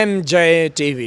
MJ TV।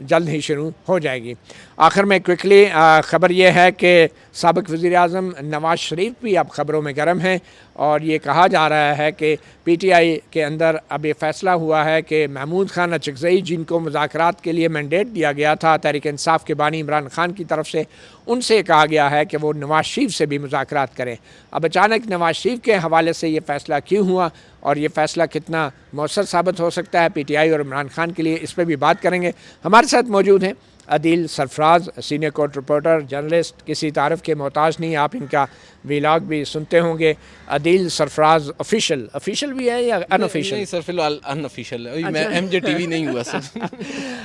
جلد ہی شروع ہو جائے گی۔ آخر میں کوئکلی خبر یہ ہے کہ سابق وزیر اعظم نواز شریف بھی اب خبروں میں گرم ہیں، اور یہ کہا جا رہا ہے کہ پی ٹی آئی کے اندر اب یہ فیصلہ ہوا ہے کہ محمود خان اچکزئی، جن کو مذاکرات کے لیے مینڈیٹ دیا گیا تھا تحریک انصاف کے بانی عمران خان کی طرف سے، ان سے کہا گیا ہے کہ وہ نواز شریف سے بھی مذاکرات کریں۔ اب اچانک نواز شریف کے حوالے سے یہ فیصلہ کیوں ہوا اور یہ فیصلہ کتنا مؤثر ثابت ہو سکتا ہے پی ٹی آئی اور عمران خان کے لیے، اس پہ بھی بات کریں گے۔ ہمارے ساتھ موجود ہیں عدیل سرفراز، سینئر کورٹ رپورٹر، جرنلسٹ، کسی تعارف کے محتاج نہیں، آپ ان کا ویلاگ بھی سنتے ہوں گے۔ عدیل سرفراز آفیشیل بھی ہے یا ان آفیشیل؟ نہیں سر، فی الحال ان آفیشیل ہے، میں ایم جے ٹی وی نہیں ہوا سر۔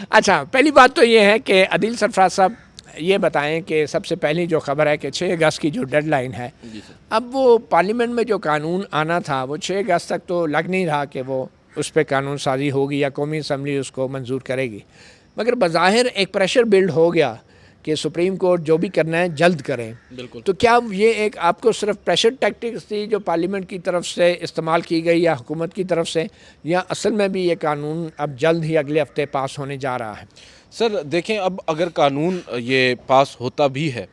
اچھا، پہلی بات تو یہ ہے کہ عدیل سرفراز صاحب یہ بتائیں کہ سب سے پہلی جو خبر ہے کہ 6 اگست کی جو ڈیڈ لائن ہے، اب وہ پارلیمنٹ میں جو قانون آنا تھا وہ 6 اگست تک تو لگ نہیں رہا کہ وہ اس پہ قانون سازی ہوگی یا قومی اسمبلی اس کو منظور کرے گی، مگر بظاہر ایک پریشر بلڈ ہو گیا کہ سپریم کورٹ جو بھی کرنا ہے جلد کریں۔ بالکل۔ تو کیا یہ ایک آپ کو صرف پریشر ٹیکٹکس تھی جو پارلیمنٹ کی طرف سے استعمال کی گئی یا حکومت کی طرف سے، یا اصل میں بھی یہ قانون اب جلد ہی اگلے ہفتے پاس ہونے جا رہا ہے؟ سر دیکھیں، اب اگر قانون یہ پاس ہوتا بھی ہے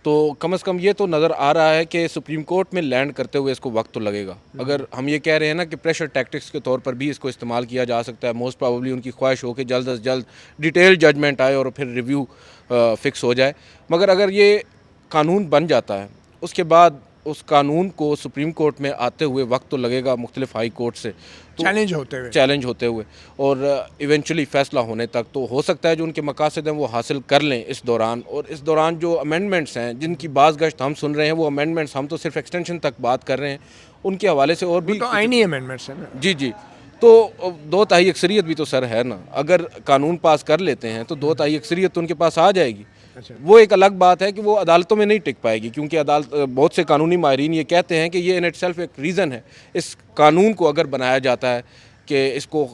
تو کم از کم یہ تو نظر آ رہا ہے کہ سپریم کورٹ میں لینڈ کرتے ہوئے اس کو وقت تو لگے گا۔ اگر ہم یہ کہہ رہے ہیں نا کہ پریشر ٹیکٹکس کے طور پر بھی اس کو استعمال کیا جا سکتا ہے، موسٹ پروبیبلی ان کی خواہش ہو کہ جلد از جلد ڈیٹیل ججمنٹ آئے اور پھر ریویو فکس ہو جائے، مگر اگر یہ قانون بن جاتا ہے اس کے بعد اس قانون کو سپریم کورٹ میں آتے ہوئے وقت تو لگے گا مختلف ہائی کورٹ سے، چیلنج ہوتے ہوئے اور ایونچولی فیصلہ ہونے تک، تو ہو سکتا ہے جو ان کے مقاصد ہیں وہ حاصل کر لیں اس دوران۔ اور اس دوران جو امینڈمنٹس ہیں جن کی باز گشت ہم سن رہے ہیں، وہ امینڈمنٹس ہم تو صرف ایکسٹینشن تک بات کر رہے ہیں، ان کے حوالے سے اور بھی تو آئینی امینڈمنٹس ہیں نا۔ جی تو 2/3 اکثریت بھی تو سر ہے نا، اگر قانون پاس کر لیتے ہیں تو 2/3 اکثریت تو ان کے پاس آ جائے گی۔ وہ ایک الگ بات ہے کہ وہ عدالتوں میں نہیں ٹک پائے گی، کیونکہ بہت سے قانونی ماہرین یہ کہتے ہیں کہ یہ ان اٹ سیلف ایک ریزن ہے، اس قانون کو اگر بنایا جاتا ہے کہ اس کو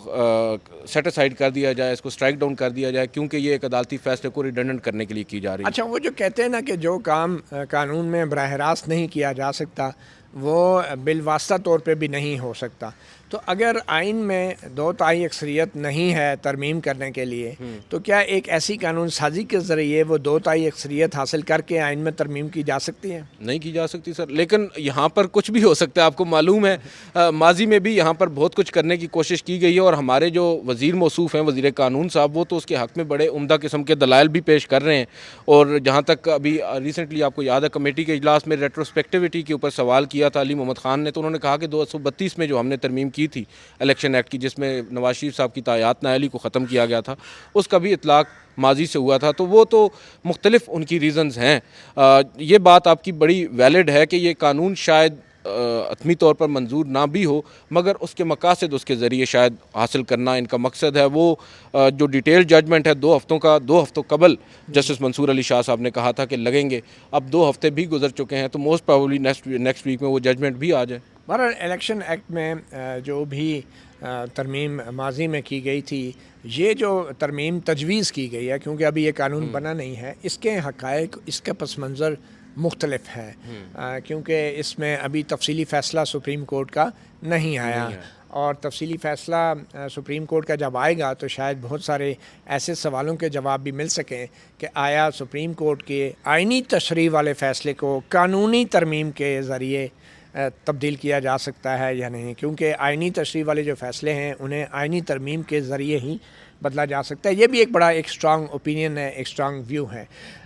سیٹ اسائڈ کر دیا جائے، اس کو اسٹرائک ڈاؤن کر دیا جائے، کیونکہ یہ ایک عدالتی فیصلے کو ریڈنڈنٹ کرنے کے لیے کی جا رہی ہے۔ اچھا، وہ جو کہتے ہیں نا کہ جو کام قانون میں براہ راست نہیں کیا جا سکتا وہ بالواسطہ طور پہ بھی نہیں ہو سکتا، تو اگر آئین میں 2/3 اکثریت نہیں ہے ترمیم کرنے کے لیے، تو کیا ایک ایسی قانون سازی کے ذریعے وہ 2/3 اکثریت حاصل کر کے آئین میں ترمیم کی جا سکتی ہے؟ نہیں کی جا سکتی سر، لیکن یہاں پر کچھ بھی ہو سکتا ہے۔ آپ کو معلوم ہے ماضی میں بھی یہاں پر بہت کچھ کرنے کی کوشش کی گئی ہے، اور ہمارے جو وزیر موصوف ہیں، وزیر قانون صاحب، وہ تو اس کے حق میں بڑے عمدہ قسم کے دلائل بھی پیش کر رہے ہیں۔ اور جہاں تک ابھی ریسنٹلی آپ کو یاد ہے کمیٹی کے اجلاس میں ریٹروسپیکٹیوٹی کے اوپر سوال کیا تھا علی محمد خان نے، تو انہوں نے کہا کہ 232 میں جو ہم نے ترمیم کی تھی الیکشن ایکٹ کی، جس میں نواز شریف صاحب کی تایات نااہلی کو ختم کیا گیا تھا، اس کا بھی اطلاق ماضی سے ہوا تھا، تو وہ تو مختلف ان کی ریزنز ہیں۔ یہ بات آپ کی بڑی ویلڈ ہے کہ یہ قانون شاید حتمی طور پر منظور نہ بھی ہو، مگر اس کے مقاصد اس کے ذریعے شاید حاصل کرنا ان کا مقصد ہے۔ وہ جو ڈیٹیل ججمنٹ ہے 2 ہفتوں قبل جسٹس منصور علی شاہ صاحب نے کہا تھا کہ لگیں گے، اب 2 ہفتے بھی گزر چکے ہیں، تو موسٹ پروبیبلی نیکسٹ ویک میں وہ ججمنٹ بھی آ جائے۔ بہرحال الیکشن ایکٹ میں جو بھی ترمیم ماضی میں کی گئی تھی، یہ جو ترمیم تجویز کی گئی ہے، کیونکہ ابھی یہ قانون بنا نہیں ہے، اس کے حقائق، اس کا پس منظر مختلف ہے، کیونکہ اس میں ابھی تفصیلی فیصلہ سپریم کورٹ کا نہیں آیا، اور تفصیلی فیصلہ سپریم کورٹ کا جب آئے گا تو شاید بہت سارے ایسے سوالوں کے جواب بھی مل سکیں کہ آیا سپریم کورٹ کے آئینی تشریح والے فیصلے کو قانونی ترمیم کے ذریعے تبدیل کیا جا سکتا ہے یا نہیں، کیونکہ آئینی تشریح والے جو فیصلے ہیں انہیں آئینی ترمیم کے ذریعے ہی بدلا جا سکتا ہے۔ یہ بھی ایک بڑا اسٹرانگ اوپینین ہے، ایک اسٹرانگ ویو ہے۔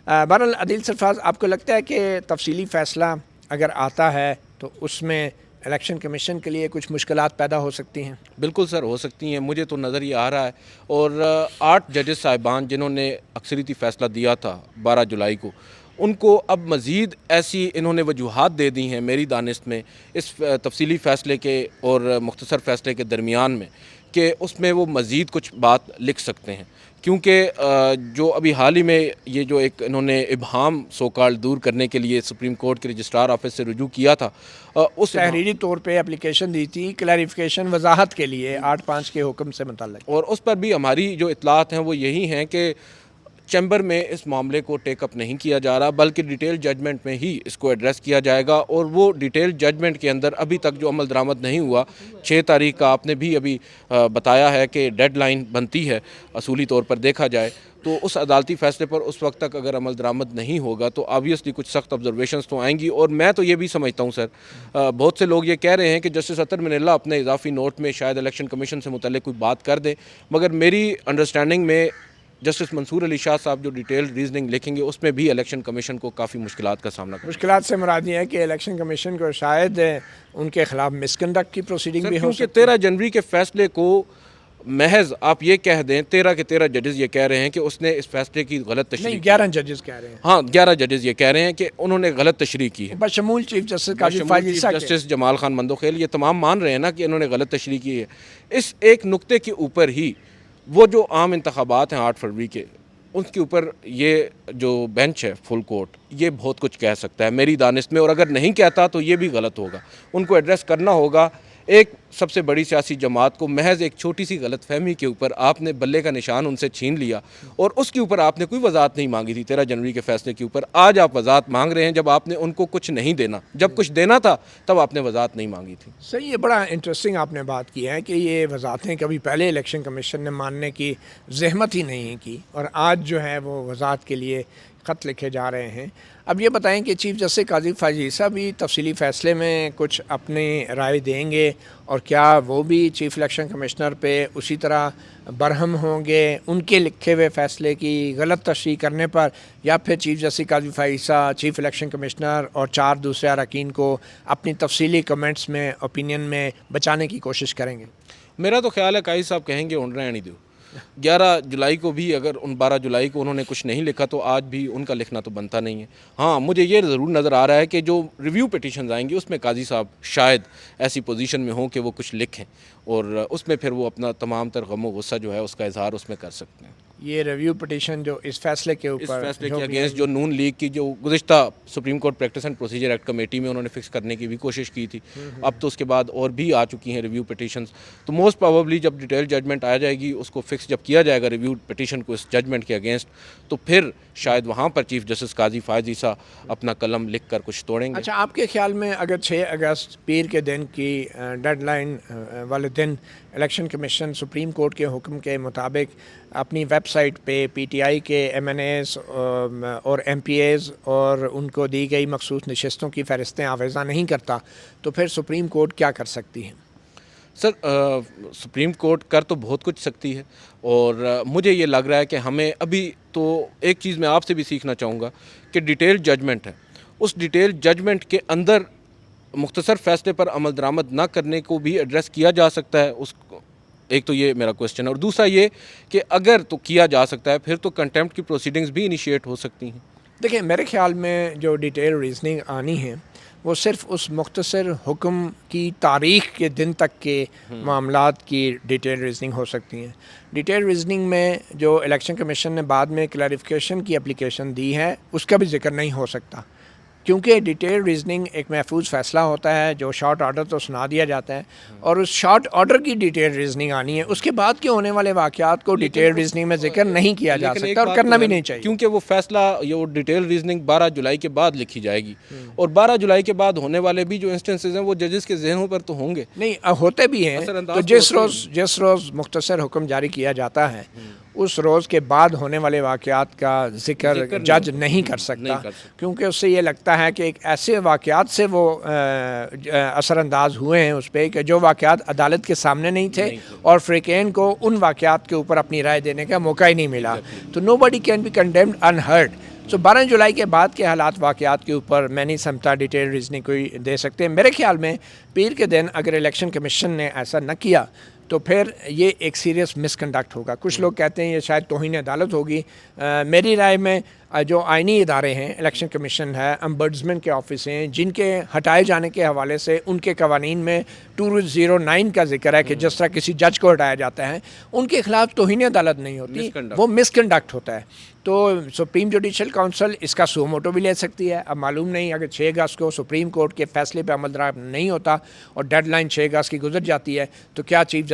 بہرحال عدیل سرفراز، آپ کو لگتا ہے کہ تفصیلی فیصلہ اگر آتا ہے تو اس میں الیکشن کمیشن کے لیے کچھ مشکلات پیدا ہو سکتی ہیں؟ بالکل سر، ہو سکتی ہیں، مجھے تو نظر یہ آ رہا ہے، اور 8 ججز صاحبان جنہوں نے اکثریتی فیصلہ دیا تھا 12 جولائی کو، ان کو اب مزید ایسی انہوں نے وجوہات دے دی ہیں میری دانست میں اس تفصیلی فیصلے کے اور مختصر فیصلے کے درمیان میں، کہ اس میں وہ مزید کچھ بات لکھ سکتے ہیں، کیونکہ جو ابھی حال ہی میں یہ جو ایک انہوں نے ابہام سو کال دور کرنے کے لیے سپریم کورٹ کے رجسٹرار آفس سے رجوع کیا تھا، اس تحریری طور پہ اپلیکیشن دی تھی کلیریفیکیشن، وضاحت کے لیے 8/5 کے حکم سے متعلق، اور اس پر بھی ہماری جو اطلاعات ہیں وہ یہی ہیں کہ چیمبر میں اس معاملے کو ٹیک اپ نہیں کیا جا رہا، بلکہ ڈیٹیل ججمنٹ میں ہی اس کو ایڈریس کیا جائے گا، اور وہ ڈیٹیل ججمنٹ کے اندر ابھی تک جو عمل درآمد نہیں ہوا، 6 تاریخ کا آپ نے بھی ابھی بتایا ہے کہ ڈیڈ لائن بنتی ہے اصولی طور پر دیکھا جائے، تو اس عدالتی فیصلے پر اس وقت تک اگر عمل درآمد نہیں ہوگا تو آبویسلی کچھ سخت آبزرویشنز تو آئیں گی. اور میں تو یہ بھی سمجھتا ہوں سر, بہت سے لوگ یہ کہہ رہے ہیں کہ جسٹس اطہر منیلا اپنے اضافی نوٹ میں شاید الیکشن کمیشن سے متعلق کوئی بات کر دیں, مگر میری انڈرسٹینڈنگ میں جسٹس منصور علی شاہ صاحب جو ڈیٹیل ریزننگ لکھیں گے اس میں بھی الیکشن کمیشن کو کافی مشکلات کا سامنا کرنا. مشکلات سے مراد یہ ہے کہ الیکشن کمیشن کو شاید ان کے خلاف مس کنڈکٹ کی پروسیڈنگ بھی ہو کیونکہ سکتی ہے. 13 جنوری کے فیصلے کو محض آپ یہ کہہ دیں 13 کے 13 ججز یہ کہہ رہے ہیں کہ اس نے اس فیصلے کی غلط تشریح نہیں کی. 11 ججز کہہ رہے ہیں. ہاں 11 ججز یہ کہہ رہے ہیں کہ انہوں نے غلط تشریح کی ہے. بشمول چیف جسٹس قاضی شمول فائز چیف عیسیٰ کے. جسٹس جمال خان مندوخیل یہ تمام مان رہے ہیں نا کہ انہوں نے غلط تشریح کی ہے. اس ایک نقطے کے اوپر ہی وہ جو عام انتخابات ہیں 8 فروری کے, ان کے اوپر یہ جو بینچ ہے فل کورٹ یہ بہت کچھ کہہ سکتا ہے میری دانست میں, اور اگر نہیں کہتا تو یہ بھی غلط ہوگا. ان کو ایڈریس کرنا ہوگا. ایک سب سے بڑی سیاسی جماعت کو محض ایک چھوٹی سی غلط فہمی کے اوپر آپ نے بلے کا نشان ان سے چھین لیا, اور اس کے اوپر آپ نے کوئی وضاحت نہیں مانگی تھی 13 جنوری کے فیصلے کے اوپر. آج آپ وضاحت مانگ رہے ہیں جب آپ نے ان کو کچھ نہیں دینا, جب کچھ دینا تھا تب آپ نے وضاحت نہیں مانگی تھی. صحیح, یہ بڑا انٹرسٹنگ آپ نے بات کی ہے کہ یہ وضاحتیں کبھی پہلے الیکشن کمیشن نے ماننے کی زحمت ہی نہیں کی, اور آج جو ہے وہ وضاحت کے لیے خط لکھے جا رہے ہیں. اب یہ بتائیں کہ چیف جسٹس قاضی فائز عیسیٰ بھی تفصیلی فیصلے میں کچھ اپنی رائے دیں گے, اور کیا وہ بھی چیف الیکشن کمشنر پہ اسی طرح برہم ہوں گے ان کے لکھے ہوئے فیصلے کی غلط تشریح کرنے پر, یا پھر چیف جسٹس قاضی فائز عیسیٰ چیف الیکشن کمشنر اور 4 دوسرے اراکین کو اپنی تفصیلی کمنٹس میں اوپینین میں بچانے کی کوشش کریں گے؟ میرا تو خیال ہے قائد صاحب کہیں گے اونڈ رہنے دو. 11 جولائی کو بھی اگر ان 12 جولائی کو انہوں نے کچھ نہیں لکھا تو آج بھی ان کا لکھنا تو بنتا نہیں ہے. ہاں مجھے یہ ضرور نظر آ رہا ہے کہ جو ریویو پٹیشنز آئیں گی اس میں قاضی صاحب شاید ایسی پوزیشن میں ہوں کہ وہ کچھ لکھیں, اور اس میں پھر وہ اپنا تمام تر غم و غصہ جو ہے اس کا اظہار اس میں کر سکتے ہیں. یہ ریویو پٹیشن جو اس فیصلے کے اس اوپر فیصلے کے اگینسٹ جو نون لیگ کی جو گزشتہ supreme court practice and procedure act committee میں انہوں نے فکس کرنے کی بھی کوشش کی تھی, اب تو اس کے بعد اور بھی آ چکی ہیں ریویو پٹیشنز. تو موسٹ پروبیبلی جب ڈیٹیل ججمنٹ آ جائے گی, اس کو فکس جب کیا جائے گا ریویو پٹیشن کو اس ججمنٹ کے اگینسٹ, تو پھر شاید وہاں پر چیف جسٹس قاضی فائز عیسیٰ اپنا قلم لکھ کر کچھ توڑیں گے. اچھا, آپ کے خیال میں اگر 6 اگست پیر کے دن کی ڈیڈ لائن والے دن الیکشن کمیشن سپریم کورٹ کے حکم کے مطابق اپنی ویب سائٹ پہ پی ٹی آئی کے ایم این ایز اور ایم پی ایز اور ان کو دی گئی مخصوص نشستوں کی فہرستیں آویزاں نہیں کرتا, تو پھر سپریم کورٹ کیا کر سکتی ہے؟ سر سپریم کورٹ کر تو بہت کچھ سکتی ہے, اور مجھے یہ لگ رہا ہے کہ ہمیں ابھی تو ایک چیز میں آپ سے بھی سیکھنا چاہوں گا کہ ڈیٹیل ججمنٹ ہے, اس ڈیٹیل ججمنٹ کے اندر مختصر فیصلے پر عمل درآمد نہ کرنے کو بھی ایڈریس کیا جا سکتا ہے. اس کو ایک تو یہ میرا کوشچن ہے, اور دوسرا یہ کہ اگر تو کیا جا سکتا ہے پھر تو کنٹیمپٹ کی پروسیڈنگز بھی انیشیٹ ہو سکتی ہیں. دیکھیں, میرے خیال میں جو ڈیٹیل ریزننگ آنی ہے وہ صرف اس مختصر حکم کی تاریخ کے دن تک کے معاملات کی ڈیٹیل ریزننگ ہو سکتی ہیں. ڈیٹیل ریزننگ میں جو الیکشن کمیشن نے بعد میں کلیریفیکیشن کی اپلیکیشن دی ہے اس کا بھی ذکر نہیں ہو سکتا, کیونکہ ڈیٹیل ریزننگ ایک محفوظ فیصلہ ہوتا ہے جو شارٹ آرڈر تو سنا دیا جاتا ہے, اور اس شارٹ آرڈر کی ڈیٹیل ریزننگ آنی ہے. اس کے بعد کے ہونے والے واقعات کو ڈیٹیل ریزننگ میں ذکر نہیں کیا جا سکتا, اور کرنا بھی نہیں چاہیے, کیونکہ وہ فیصلہ یہ ڈیٹیل ریزننگ 12 جولائی کے بعد لکھی جائے گی, اور 12 جولائی کے بعد ہونے والے بھی جو انسٹنسز ہیں وہ ججز کے ذہنوں پر تو ہوں گے نہیں ہوتے بھی ہیں. تو جس روز مختصر حکم جاری کیا جاتا ہے اس روز کے بعد ہونے والے واقعات کا ذکر جج نہیں کر سکتا, کیونکہ اس سے یہ لگتا ہے کہ ایک ایسے واقعات سے وہ اثر انداز ہوئے ہیں اس پہ کہ جو واقعات عدالت کے سامنے نہیں تھے, اور فریقین کو ان واقعات کے اوپر اپنی رائے دینے کا موقع ہی نہیں ملا. تو نو بڈی کین بی کنڈیمڈ انہرڈ. سو 12 جولائی کے بعد کے حالات واقعات کے اوپر میں نہیں سمجھتا ڈیٹیل ریزننگ کوئی دے سکتے. میرے خیال میں پیر کے دن اگر الیکشن کمیشن نے ایسا نہ کیا تو پھر یہ ایک سیریس مس کنڈکٹ ہوگا. کچھ لوگ کہتے ہیں یہ شاید توہین عدالت ہوگی. میری رائے میں جو آئینی ادارے ہیں, الیکشن کمیشن ہے, امبڈسمن کے آفس ہیں, جن کے ہٹائے جانے کے حوالے سے ان کے قوانین میں 209 کا ذکر ہے کہ جس طرح کسی جج کو ہٹایا جاتا ہے, ان کے خلاف توہین عدالت نہیں ہوتی, وہ مس کنڈکٹ ہوتا ہے. تو سپریم جوڈیشل کونسل اس کا سو موٹو بھی لے سکتی ہے. اب معلوم نہیں اگر 6 اگست کو سپریم کورٹ کے فیصلے پہ عمل درآمد نہیں ہوتا اور ڈیڈ لائن 6 اگست کی گزر جاتی ہے تو کیا چیف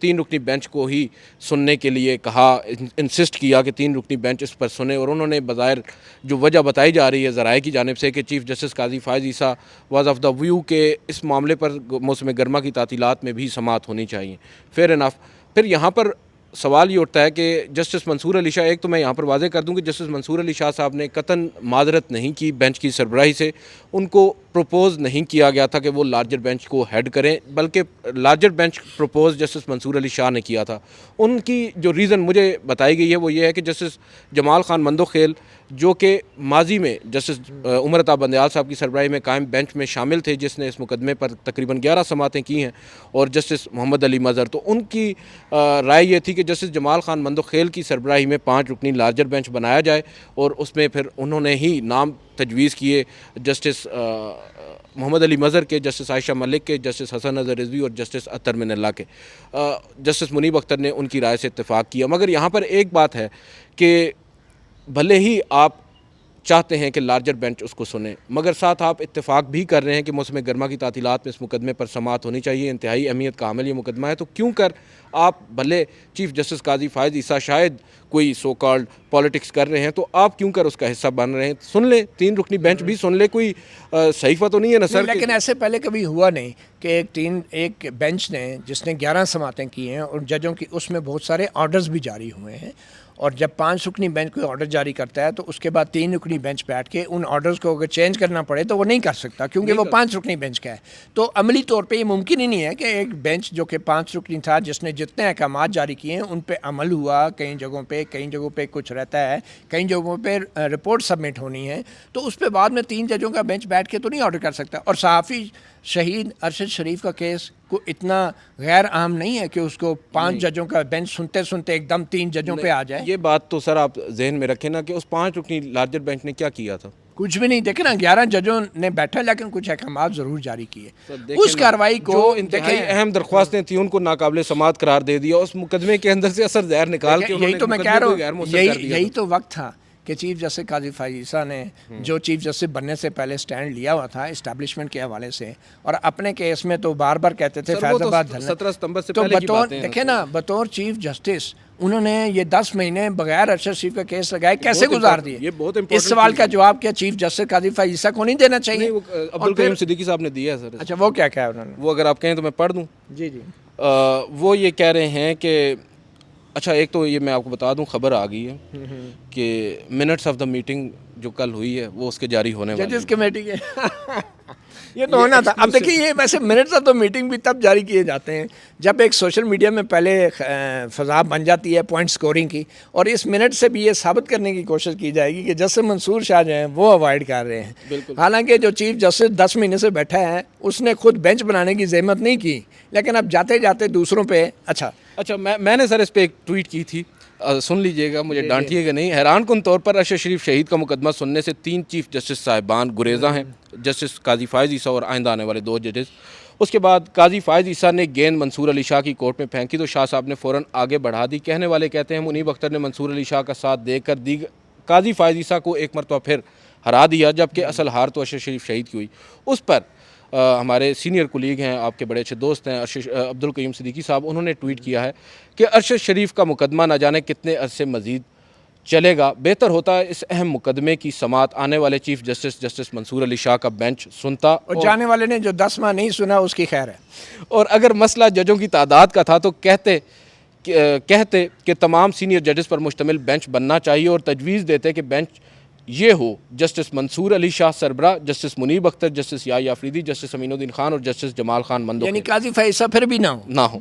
تین رکنی بینچ کو ہی سننے کے لیے کہا، انسسٹ کیا کہ تین رکنی بینچ اس پر سنے، اور انہوں نے بظاہر جو وجہ بتائی جا رہی ہے ذرائع کی جانب سے کہ chief justice Qazi Faez Isa was of the view کہ اس معاملے پر موسم گرما کی تعطیلات میں بھی سماعت ہونی چاہیے. Fair enough. پھر یہاں پر سوال یہ اٹھتا ہے کہ جسٹس منصور علی شاہ، ایک تو میں یہاں پر واضح کر دوں کہ جسٹس منصور علی شاہ صاحب نے قطعاً معذرت نہیں کی بینچ کی سربراہی سے، ان کو پروپوز نہیں کیا گیا تھا کہ وہ لارجر بینچ کو ہیڈ کریں، بلکہ لارجر بینچ پروپوز جسٹس منصور علی شاہ نے کیا تھا. ان کی جو ریزن مجھے بتائی گئی ہے وہ یہ ہے کہ جسٹس جمال خان مندوخیل جو کہ ماضی میں جسٹس عمر عطا بندیال صاحب کی سربراہی میں قائم بینچ میں شامل تھے، جس نے اس مقدمے پر تقریباً 11 سماعتیں کی ہیں، اور جسٹس محمد علی مظہر، تو ان کی رائے یہ تھی کہ جسٹس جمال خان مندوخیل کی سربراہی میں 5 رکنی لارجر بینچ بنایا جائے، اور اس میں پھر انہوں نے ہی نام تجویز کیے جسٹس محمد علی مظہر کے، جسٹس عائشہ ملک کے، جسٹس حسن اظہر رضوی اور جسٹس اطہر من اللہ کے. جسٹس منیب اختر نے ان کی رائے سے اتفاق کیا. مگر یہاں پر ایک بات ہے کہ بھلے ہی آپ چاہتے ہیں کہ لارجر بینچ اس کو سنیں، مگر ساتھ آپ اتفاق بھی کر رہے ہیں کہ موسم گرما کی تعطیلات میں اس مقدمے پر سماعت ہونی چاہیے، انتہائی اہمیت کا حامل یہ مقدمہ ہے. تو کیوں کر آپ بھلے چیف جسٹس قاضی فائز عیسیٰ شاید کوئی سو کالڈ پالیٹکس کر رہے ہیں، تو آپ کیوں کر اس کا حصہ بن رہے ہیں؟ سن لیں، تین رکنی بینچ بھی سن لیں، کوئی صحیفہ تو نہیں ہے نا سر. لیکن ایسے پہلے کبھی ہوا نہیں کہ ایک بینچ نے جس نے 11 سماعتیں کی ہیں اور ججوں کی اس میں بہت سارے آرڈرز بھی جاری ہوئے ہیں، اور جب 5 رکنی بینچ کوئی آرڈر جاری کرتا ہے تو اس کے بعد 3 رکنی بینچ بیٹھ کے ان آرڈرز کو اگر چینج کرنا پڑے تو وہ نہیں کر سکتا، کیونکہ وہ 5 رکنی بینچ کا ہے. تو عملی طور پہ یہ ممکن ہی نہیں ہے کہ ایک بینچ جو کہ 5 رکنی تھا، جس نے جتنے احکامات جاری کیے ہیں ان پہ عمل ہوا، کئی جگہوں پہ کچھ رہتا ہے، کئی جگہوں پہ رپورٹ سبمٹ ہونی ہے، تو اس پہ بعد میں 3 ججوں کا بینچ بیٹھ کے تو نہیں آرڈر کر سکتا. اور صحافی شہید ارشد شریف کا کیس کو اتنا غیر عام نہیں ہے کہ اس کو 5 ججوں کا بینچ سنتے سنتے ایک دم 3 ججوں پہ آ جائے. یہ بات تو سر آپ ذہن میں رکھیں نا کہ اس 5 رکنی لارجر بینچ نے کیا کیا تھا. کچھ بھی نہیں. دیکھیں نا 11 ججوں نے بیٹھا لیکن کچھ احکامات ضرور جاری کیے. اس کارروائی کو جو انتہائی اہم درخواستیں تھیں ان کو ناقابل سماعت قرار دے دیا، اس مقدمے کے اندر سے اثر زہر نکال کے یہی تو میں کہہ رہا ہوں، یہی تو وقت تھا کہ چیف جسٹس قاضی فائز عیسیٰ نے جو چیف جسٹس بننے سے پہلے سٹینڈ لیا ہوا تھا اسٹیبلشمنٹ کے حوالے سے، اور اپنے کیس میں تو بار بار کہتے تھے فیض آباد 17 ستمبر سے تو پہلے کی باتیں ہیں. دیکھیں نا، بطور چیف جسٹس انہوں نے یہ 10 مہینے بغیر ارشد شریف کا کیس لگائے کیسے گزار دیے؟ یہ بہت اس سوال کا جواب کیا چیف جسٹس قاضی فائز عیسیٰ کو نہیں دینا چاہیے؟ عبدالقیوم صدیقی صاحب نے دیا ہے سر. اچھا، وہ کیا کہا انہوں نے؟ وہ اگر آپ کہیں تو میں پڑھ دوں. جی جی. وہ یہ کہہ رہے ہیں کہ اچھا، ایک تو یہ میں آپ کو بتا دوں، خبر آ گئی ہے کہ منٹس آف دا میٹنگ جو کل ہوئی ہے وہ اس کے جاری ہونے والے ججز کمیٹی کے یہ تو ہونا تھا. اب دیکھیے، یہ ویسے منٹس آف دا میٹنگ بھی تب جاری کیے جاتے ہیں جب ایک سوشل میڈیا میں پہلے فضا بن جاتی ہے پوائنٹ سکورنگ کی، اور اس منٹ سے بھی یہ ثابت کرنے کی کوشش کی جائے گی کہ جسٹس منصور شاہ جو ہیں وہ اوائڈ کر رہے ہیں. حالانکہ جو چیف جسٹس 10 مہینے سے بیٹھا ہے اس نے خود بینچ بنانے کی زحمت نہیں کی، لیکن اب جاتے جاتے دوسروں پہ اچھا میں نے سر اس پہ ایک ٹویٹ کی تھی، سن لیجئے گا، مجھے ڈانٹیے گا نہیں. حیران کن طور پر ارشد شریف شہید کا مقدمہ سننے سے 3 چیف جسٹس صاحبان گریزاں ہیں، جسٹس قاضی فائز عیسیٰ اور آئندہ آنے والے 2 ججز. اس کے بعد قاضی فائز عیسیٰ نے گیند منصور علی شاہ کی کورٹ میں پھینکی تو شاہ صاحب نے فوراً آگے بڑھا دی. کہنے والے کہتے ہیں منیب اختر نے منصور علی شاہ کا ساتھ دے کر قاضی فائز عیسیٰ کو ایک مرتبہ پھر ہرا دیا، جبکہ اصل ہار تو ارشد شریف شہید کی ہوئی. اس پر ہمارے سینئر کولیگ ہیں، آپ کے بڑے اچھے دوست ہیں عبدالقیوم صدیقی صاحب، انہوں نے ٹویٹ کیا ہے کہ ارشد شریف کا مقدمہ نہ جانے کتنے عرصے مزید چلے گا، بہتر ہوتا ہے اس اہم مقدمے کی سماعت آنے والے چیف جسٹس منصور علی شاہ کا بینچ سنتا، اور جانے والے نے جو 10 ماہ نہیں سنا اس کی خیر ہے. اور اگر مسئلہ ججوں کی تعداد کا تھا تو کہتے کہ تمام سینئر ججز پر مشتمل بینچ بننا چاہیے، اور تجویز دیتے کہ بینچ یہ ہو: جسٹس منصور علی شاہ سربراہ، جسٹس منیب اختر، جسٹس یحییٰ آفریدی، جسٹس امین الدین خان اور جسٹس جمال خان مندوخیل. یعنی قاضی فائز عیسیٰ پھر بھی نہ ہو.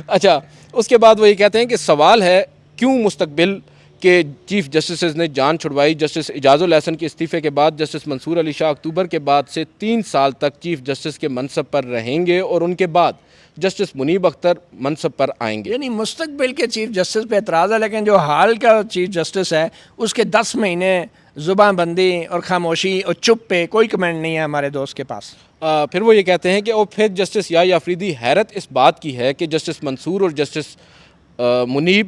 اچھا، اس کے بعد وہ یہ کہتے ہیں کہ سوال ہے کیوں مستقبل کے چیف جسٹسز نے جان چھڑوائی. جسٹس اعجاز الاحسن کے استعفے کے بعد جسٹس منصور علی شاہ اکتوبر کے بعد سے 3 سال تک چیف جسٹس کے منصب پر رہیں گے، اور ان کے بعد جسٹس منیب اختر منصب پر آئیں گے. یعنی مستقبل کے چیف جسٹس پہ اعتراض ہے، لیکن جو حال کا چیف جسٹس ہے اس کے 10 مہینے زبان بندی اور خاموشی اور چپ پہ کوئی کمنٹ نہیں ہے ہمارے دوست کے پاس. پھر وہ یہ کہتے ہیں کہ اور پھر جسٹس یحییٰ آفریدی حیرت اس بات کی ہے کہ جسٹس منصور اور جسٹس منیب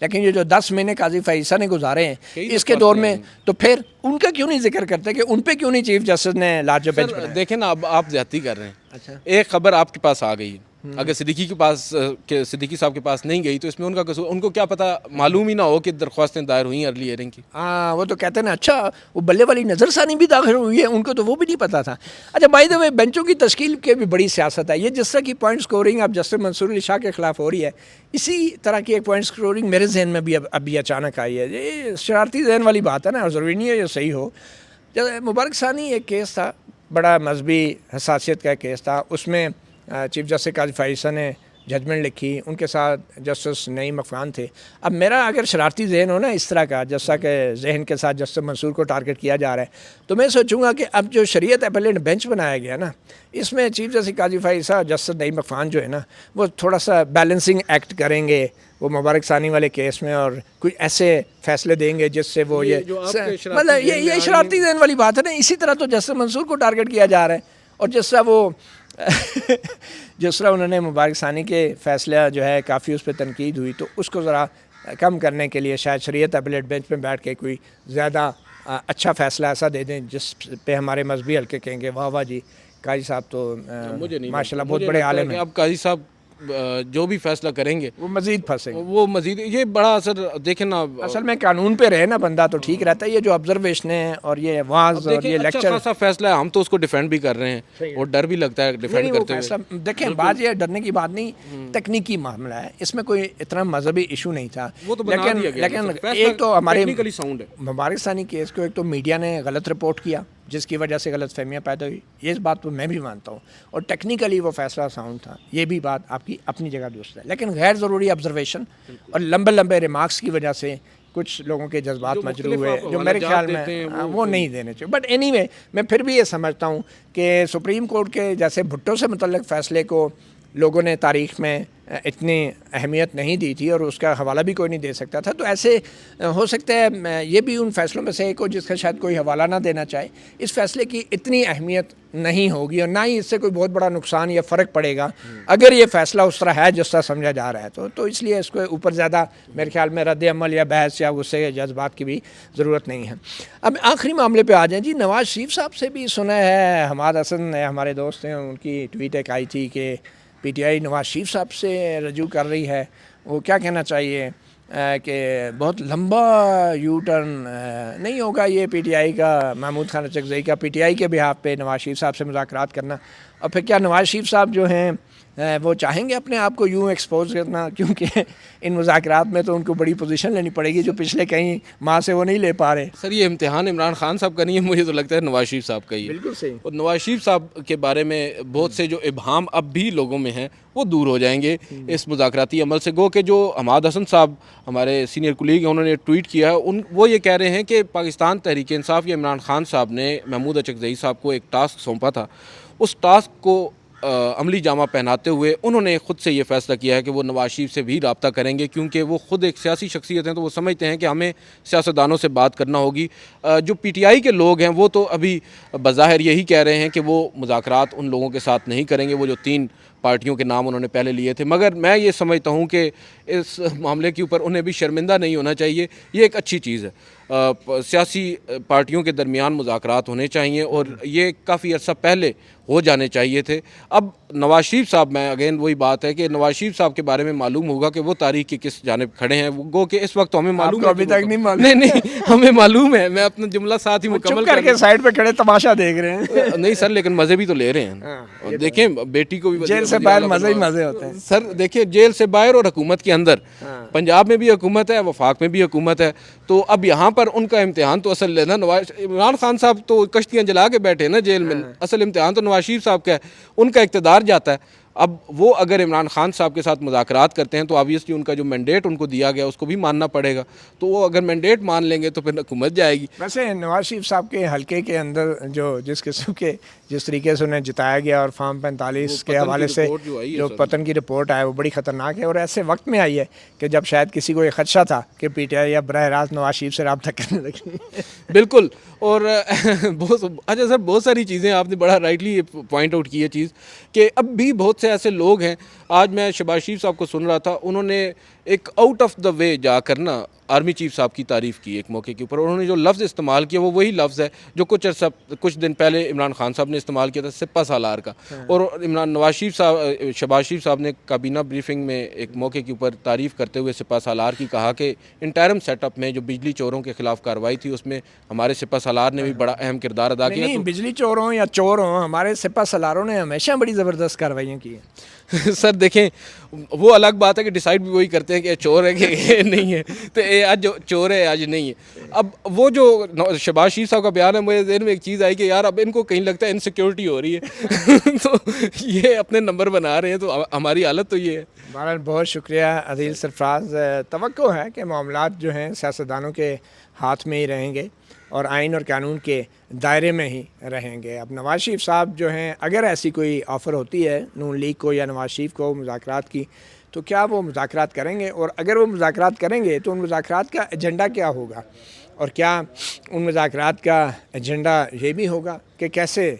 لیکن یہ جو 10 مہینے قاضی فائزہ نے گزارے ہیں اس کے دور میں، تو پھر ان کا کیوں نہیں ذکر کرتے کہ ان پہ کیوں نہیں چیف جسٹس نے لارجر بینچ بنایا؟ دیکھیں نا، اب آپ زیادتی کر رہے ہیں. اچھا، ایک خبر آپ کے پاس آ گئی ہے، اگر صدیقی صاحب کے پاس نہیں گئی تو اس میں ان کا قصور، ان کو کیا پتہ، معلوم ہی نہ ہو کہ درخواستیں دائر ہوئی ہیں ارلی ہیئرنگ کی. ہاں وہ تو کہتے ہیں نا، اچھا وہ بلے والی نظر ثانی بھی داخل ہوئی ہے، ان کو تو وہ بھی نہیں پتا تھا. اچھا بائی دا وے، بینچوں کی تشکیل کے بھی بڑی سیاست ہے. یہ جس طرح کی پوائنٹ سکورنگ اب جسٹس منصور علی شاہ کے خلاف ہو رہی ہے، اسی طرح کی ایک پوائنٹ سکورنگ میرے ذہن میں بھی ابھی اچانک آئی ہے. یہ شرارتی ذہن والی بات ہے نا، اور ضروری نہیں ہے یہ صحیح ہو. جب مبارک ثانی ایک کیس تھا، بڑا مذہبی حساسیت کا کیس تھا، اس میں چیف جسٹس قاضی فائزہ نے ججمنٹ لکھی، ان کے ساتھ جسٹس نعیم افغان تھے. اب میرا اگر شرارتی ذہن ہو نا اس طرح کا، جیسا کہ ذہن کے ساتھ جسٹس منصور کو ٹارگٹ کیا جا رہا ہے، تو میں سوچوں گا کہ اب جو شریعت اپیلیٹ بینچ بنایا گیا نا، اس میں چیف جسٹس قاضی فائزہ، جسٹس نعیم افغان جو ہے نا، وہ تھوڑا سا بیلنسنگ ایکٹ کریں گے وہ مبارک ثانی والے کیس میں، اور کوئی ایسے فیصلے دیں گے جس سے وہ مطلب یہ شرارتی ذہن والی بات ہے نا. اسی طرح تو جسٹس منصور کو ٹارگٹ کیا جا رہا ہے، اور جس طرح وہ جس طرح انہوں نے مبارک ثانی کے فیصلہ جو ہے کافی اس پہ تنقید ہوئی، تو اس کو ذرا کم کرنے کے لیے شاید شریعت اپیلیٹ بینچ پہ بیٹھ کے کوئی زیادہ اچھا فیصلہ ایسا دے دیں جس پہ ہمارے مذہبی حلقے کہیں گے واہ واہ جی قاضی صاحب تو ماشاء اللہ بہت بڑے عالم ہیں. اب قاضی صاحب جو بھی فیصلہ کریں گے وہ مزید پھنسیں گے، وہ مزید یہ بڑا اثر. دیکھیں نا، اصل میں قانون پہ رہے نا بندہ تو ٹھیک رہتا ہے. یہ جو آبزرویشن ہے اور یہ واز اور یہ لیکچر، اچھا خاصا فیصلہ ہے، ہم تو اس کو ڈیفینڈ بھی کر رہے ہیں اور ڈر بھی لگتا ہے ڈیفینڈ کرتے ہوئے. دیکھیں بات یہ ڈرنے کی بات نہیں، تکنیکی معاملہ ہے، اس میں کوئی اتنا مذہبی ایشو نہیں تھا. لیکن ایک تو ہمارے مبارک ثانی کیس کو ایک تو میڈیا نے غلط رپورٹ کیا جس کی وجہ سے غلط فہمیاں پیدا ہوئی، یہ اس بات کو میں بھی مانتا ہوں، اور ٹیکنیکلی وہ فیصلہ ساؤنڈ تھا، یہ بھی بات آپ کی اپنی جگہ درست ہے. لیکن غیر ضروری آبزرویشن اور لمبے لمبے ریمارکس کی وجہ سے کچھ لوگوں کے جذبات مجروح ہوئے جو میرے خیال میں وہ نہیں دینے چاہیے. بٹ اینی وے میں پھر بھی یہ سمجھتا ہوں کہ سپریم کورٹ کے جیسے بھٹو سے متعلق فیصلے کو لوگوں نے تاریخ میں اتنی اہمیت نہیں دی تھی اور اس کا حوالہ بھی کوئی نہیں دے سکتا تھا، تو ایسے ہو سکتا ہے یہ بھی ان فیصلوں میں سے ایک ہو جس کا شاید کوئی حوالہ نہ دینا چاہے. اس فیصلے کی اتنی اہمیت نہیں ہوگی اور نہ ہی اس سے کوئی بہت بڑا نقصان یا فرق پڑے گا اگر یہ فیصلہ اس طرح ہے جس طرح سمجھا جا رہا ہے. تو اس لیے اس کو اوپر زیادہ میرے خیال میں رد عمل یا بحث یا غصے یا جذبات کی بھی ضرورت نہیں ہے. اب آخری معاملے پہ آ جائیں جی. نواز شریف صاحب سے بھی سنا ہے، حماد حسن ہمارے دوست ہیں، ان کی ٹویٹ ایک آئی تھی کہ P T I Nawaz Sharif صاحب سے رجوع کر رہی ہے. وہ کیا کہنا چاہیے کہ بہت لمبا یو ٹرن نہیں ہوگا یہ پی ٹی آئی کا، محمود خان اچکزئی کا پی ٹی آئی کے بہاف پہ نواز شریف صاحب سے مذاکرات کرنا؟ اور پھر کیا نواز شریف صاحب جو ہیں وہ چاہیں گے اپنے آپ کو یوں ایکسپوز کرنا؟ کیونکہ ان مذاکرات میں تو ان کو بڑی پوزیشن لینی پڑے گی جو پچھلے کہیں ماہ سے وہ نہیں لے پا رہے. سر یہ امتحان عمران خان صاحب کا نہیں ہے، مجھے تو لگتا ہے نواز شریف صاحب کا ہی ہے. بالکل صحیح. اور نواز شریف صاحب کے بارے میں بہت سے جو ابہام اب بھی لوگوں میں ہیں وہ دور ہو جائیں گے اس مذاکراتی عمل سے. گو کہ جو حماد حسن صاحب ہمارے سینئر کولیگ ہیں، انہوں نے ٹویٹ کیا ہے، وہ یہ کہہ رہے ہیں کہ پاکستان تحریک انصاف یا عمران خان صاحب نے محمود اچکزئی صاحب کو ایک ٹاسک سونپا تھا، اس ٹاسک کو عملی جامہ پہناتے ہوئے انہوں نے خود سے یہ فیصلہ کیا ہے کہ وہ نواز شریف سے بھی رابطہ کریں گے، کیونکہ وہ خود ایک سیاسی شخصیت ہیں تو وہ سمجھتے ہیں کہ ہمیں سیاستدانوں سے بات کرنا ہوگی. جو پی ٹی آئی کے لوگ ہیں وہ تو ابھی بظاہر یہی کہہ رہے ہیں کہ وہ مذاکرات ان لوگوں کے ساتھ نہیں کریں گے، وہ جو 3 پارٹیوں کے نام انہوں نے پہلے لیے تھے. مگر میں یہ سمجھتا ہوں کہ اس معاملے کے اوپر انہیں بھی شرمندہ نہیں ہونا چاہیے. یہ ایک اچھی چیز ہے، سیاسی پارٹیوں کے درمیان مذاکرات ہونے چاہیے اور یہ کافی عرصہ پہلے ہو جانے چاہیے تھے. اب نواز شریف صاحب، میں اگین وہی بات ہے کہ نواز شریف صاحب کے بارے میں معلوم ہوگا کہ وہ تاریخ کی کس جانب کھڑے ہیں. گو کہ اس وقت ہمیں معلوم ہے، ابھی تک نہیں معلوم. نہیں ہمیں معلوم ہے. میں اپنا جملہ ساتھ ہی مکمل کر کے سائڈ پہ کھڑے تماشا دیکھ رہے ہیں. نہیں سر، لیکن مزے بھی تو لے رہے ہیں. دیکھیں بیٹی کو بھی جیل سے باہر مزے ہی مزے ہوتے ہیں. سر دیکھیں جیل سے باہر اور حکومت کے اندر، پنجاب میں بھی حکومت ہے، وفاق میں بھی حکومت ہے. تو اب یہاں پر ان کا امتحان تو اصل لینا عمران خان صاحب تو کشتیاں جلا کے بیٹھے نا جیل میں، اصل امتحان تو نواز شریف صاحب کا ہے. ان کا اقتدار جاتا ہے. اب وہ اگر عمران خان صاحب کے ساتھ مذاکرات کرتے ہیں تو آبویسلی ان کا جو مینڈیٹ ان کو دیا گیا اس کو بھی ماننا پڑے گا. تو وہ اگر مینڈیٹ مان لیں گے تو پھر حکومت جائے گی. ویسے نواز شریف صاحب کے حلقے کے اندر جو جس قسم کے جس طریقے سے انہیں جتایا گیا اور فارم 45 کے حوالے سے جو پتن کی رپورٹ آئی وہ بڑی خطرناک ہے، اور ایسے وقت میں آئی ہے کہ جب شاید کسی کو یہ خدشہ تھا کہ پی ٹی آئی یا براہ راست نواز شریف سے رابطہ کرنے لگی. بالکل. اور اچھا سر، بہت ساری چیزیں آپ نے بڑا رائٹلی پوائنٹ آؤٹ کی ہے چیز کہ اب بھی بہت سے ایسے لوگ ہیں آج میں شہباز شریف صاحب کو سن رہا تھا, انہوں نے ایک آؤٹ آف دا وے جا کر نا آرمی چیف صاحب کی تعریف کی ایک موقع کے اوپر. انہوں نے جو لفظ استعمال کیا وہ وہی لفظ ہے جو کچھ دن پہلے عمران خان صاحب نے استعمال کیا تھا, سپہ سالار کا. اور شہباز شریف صاحب نے کابینہ بریفنگ میں ایک موقع کے اوپر تعریف کرتے ہوئے سپہ سالار کی کہا کہ انٹرم سیٹ اپ میں جو بجلی چوروں کے خلاف کارروائی تھی اس میں ہمارے سپہ سالار نے بھی بڑا اہم کردار ادا کیا. نہیں, بجلی چور ہوں یا چور ہوں, ہمارے سپہ سالاروں نے ہمیشہ بڑی زبردست کارروائیاں کی ہیں. سر دیکھیں, وہ الگ بات ہے کہ ڈیسائیڈ بھی وہی کرتے ہیں کہ چور ہے کہ نہیں ہے, تو آج چور ہے آج نہیں ہے. اب وہ جو شہباز شریف صاحب کا بیان ہے, مجھے ذہن میں ایک چیز آئی کہ یار اب ان کو کہیں لگتا ہے انسیکیورٹی ہو رہی ہے تو یہ اپنے نمبر بنا رہے ہیں, تو ہماری حالت تو یہ ہے. بہرحال بہت شکریہ عادل سرفراز. توقع ہے کہ معاملات جو ہیں سیاستدانوں کے ہاتھ میں ہی رہیں گے اور آئین اور قانون کے دائرے میں ہی رہیں گے. اب نواز شریف صاحب جو ہیں, اگر ایسی کوئی آفر ہوتی ہے نون لیگ کو یا نواز شریف کو مذاکرات کی, تو کیا وہ مذاکرات کریں گے؟ اور اگر وہ مذاکرات کریں گے تو ان مذاکرات کا ایجنڈا کیا ہوگا؟ اور کیا ان مذاکرات کا ایجنڈا یہ بھی ہوگا کہ کیسے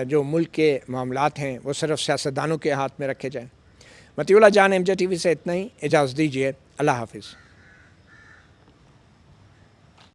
جو ملک کے معاملات ہیں وہ صرف سیاستدانوں کے ہاتھ میں رکھے جائیں؟ مطیع اللہ جان, MJ TV سے اتنا ہی. اجازت دیجیے. اللہ حافظ.